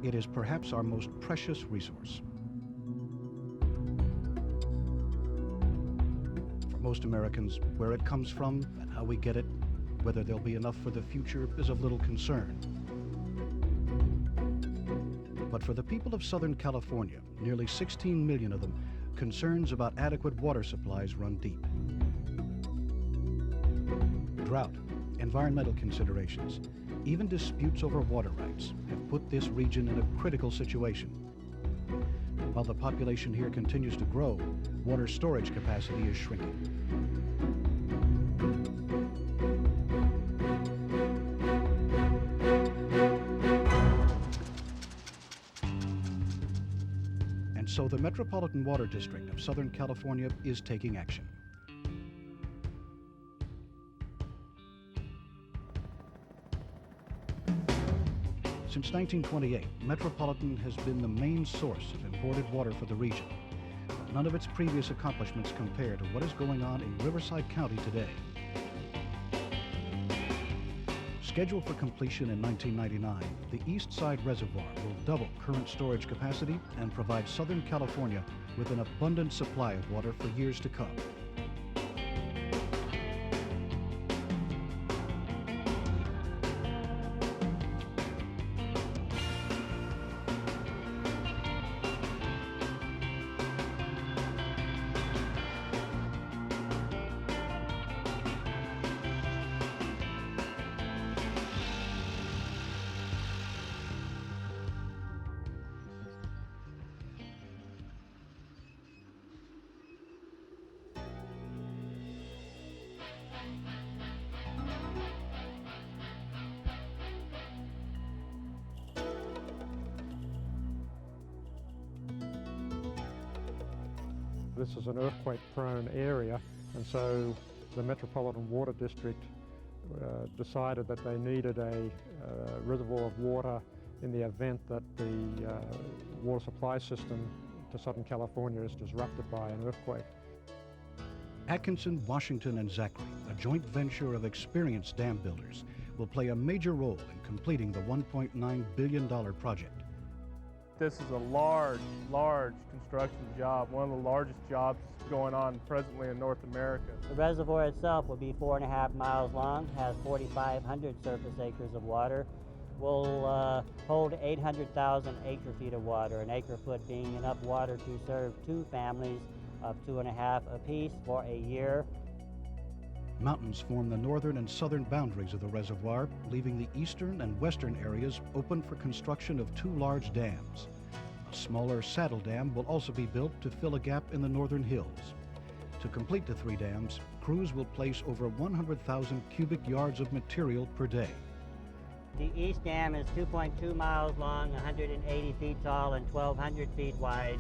It is perhaps our most precious resource. For most Americans, where it comes from and how we get it, whether there'll be enough for the future, is of little concern. But for the people of Southern California, nearly 16 million of them, concerns about adequate water supplies run deep. Drought, environmental considerations, even disputes over water rights have put this region in a critical situation. While the population here continues to grow, water storage capacity is shrinking. And so the Metropolitan Water District of Southern California is taking action. Since 1928, Metropolitan has been the main source of imported water for the region. But none of its previous accomplishments compare to what is going on in Riverside County today. Scheduled for completion in 1999, the East Side Reservoir will double current storage capacity and provide Southern California with an abundant supply of water for years to come. This is an earthquake-prone area, and so the Metropolitan Water District decided that they needed a reservoir of water in the event that the water supply system to Southern California is disrupted by an earthquake. Atkinson, Washington, and Zachary, a joint venture of experienced dam builders, will play a major role in completing the $1.9 billion project. This is a large construction job, one of the largest jobs going on presently in North America. The reservoir itself will be 4.5 miles long, has 4,500 surface acres of water, will hold 800,000 acre-feet of water, an acre-foot being enough water to serve 2 families of 2.5 apiece for a year. Mountains form the northern and southern boundaries of the reservoir, leaving the eastern and western areas open for construction of 2 large dams. A smaller saddle dam will also be built to fill a gap in the northern hills. To complete the 3 dams, crews will place over 100,000 cubic yards of material per day. The east dam is 2.2 miles long, 180 feet tall, and 1,200 feet wide.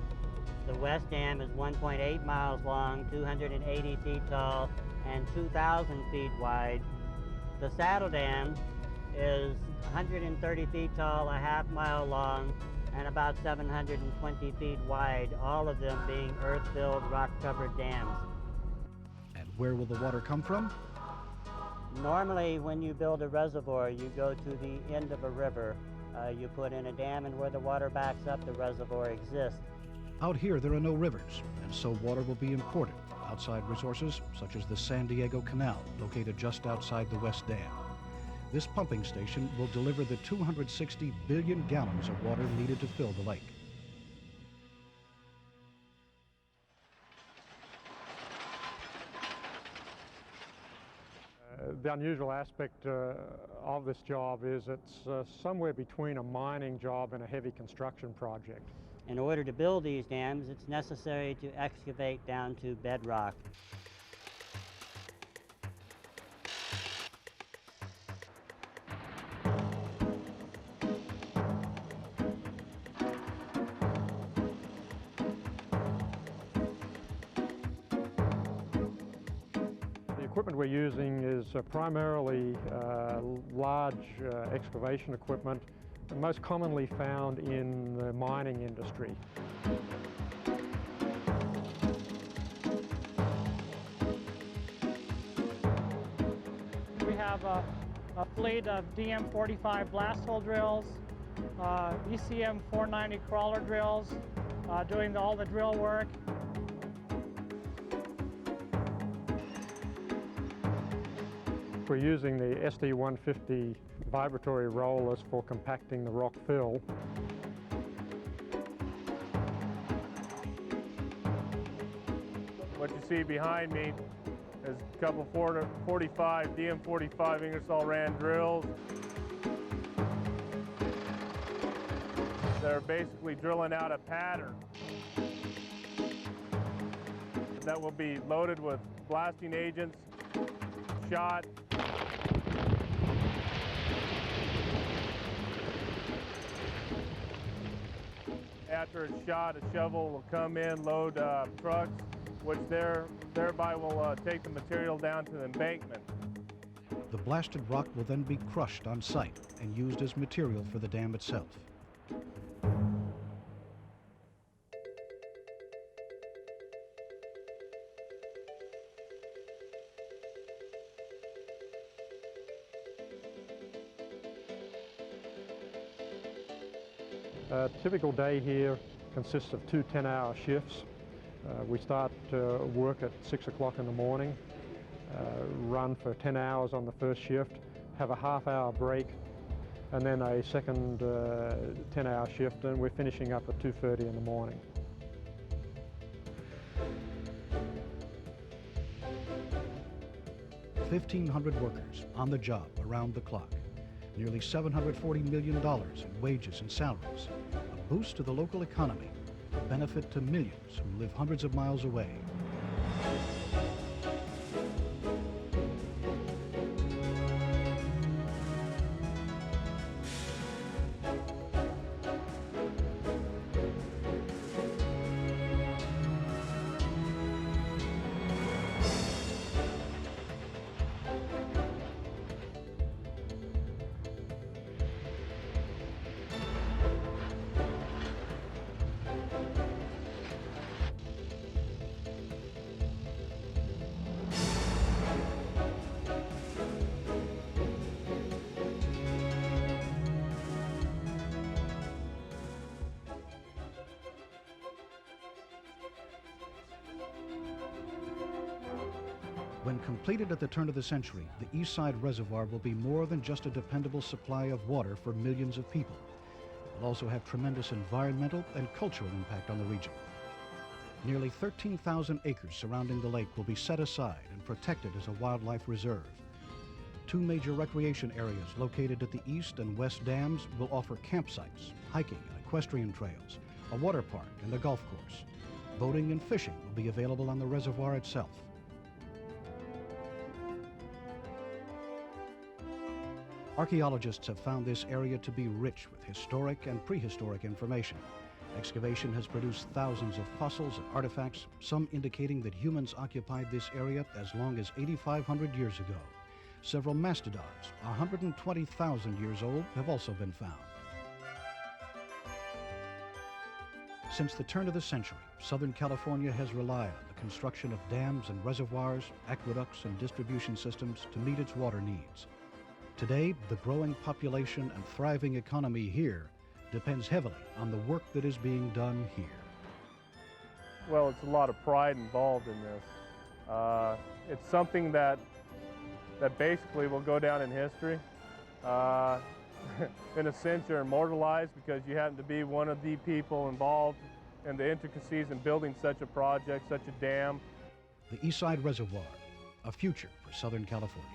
The west dam is 1.8 miles long, 280 feet tall, and 2,000 feet wide. The saddle dam is 130 feet tall, a half mile long, and about 720 feet wide, all of them being earth-filled, rock-covered dams. And where will the water come from? Normally, when you build a reservoir, you go to the end of a river. You put in a dam, and where the water backs up, the reservoir exists. Out here, there are no rivers, and so water will be imported from outside resources, such as the San Diego Canal, located just outside the West Dam. This pumping station will deliver the 260 billion gallons of water needed to fill the lake. The unusual aspect of this job is it's somewhere between a mining job and a heavy construction project. In order to build these dams, it's necessary to excavate down to bedrock. The equipment we're using is primarily large excavation equipment, most commonly found in the mining industry. We have a fleet of DM45 blast hole drills, ECM 490 crawler drills, doing all the drill work. We're using the SD150 vibratory rollers for compacting the rock fill. What you see behind me is a couple 45 DM45 Ingersoll Rand drills. They're basically drilling out a pattern that will be loaded with blasting agents, shot. After it's shot, a shovel will come in, load trucks, which thereby will take the material down to the embankment. The blasted rock will then be crushed on site and used as material for the dam itself. A typical day here consists of two 10-hour shifts. We start work at 6 o'clock in the morning, run for 10 hours on the first shift, have a half-hour break, and then a second 10-hour shift, and we're finishing up at 2:30 in the morning. $1,500 workers on the job around the clock. Nearly $740 million in wages and salaries. A boost to the local economy. A benefit to millions who live hundreds of miles away. When completed at the turn of the century, the East Side Reservoir will be more than just a dependable supply of water for millions of people. It will also have tremendous environmental and cultural impact on the region. Nearly 13,000 acres surrounding the lake will be set aside and protected as a wildlife reserve. Two major recreation areas located at the east and west dams will offer campsites, hiking and equestrian trails, a water park and a golf course. Boating and fishing will be available on the reservoir itself. Archaeologists have found this area to be rich with historic and prehistoric information. Excavation has produced thousands of fossils and artifacts, some indicating that humans occupied this area as long as 8,500 years ago. Several mastodons, 120,000 years old, have also been found. Since the turn of the century, Southern California has relied on the construction of dams and reservoirs, aqueducts and distribution systems to meet its water needs. Today, the growing population and thriving economy here depends heavily on the work that is being done here. Well, it's a lot of pride involved in this. It's something that basically will go down in history. In a sense, you're immortalized because you happen to be one of the people involved in the intricacies in building such a project, such a dam. The East Side Reservoir, a future for Southern California.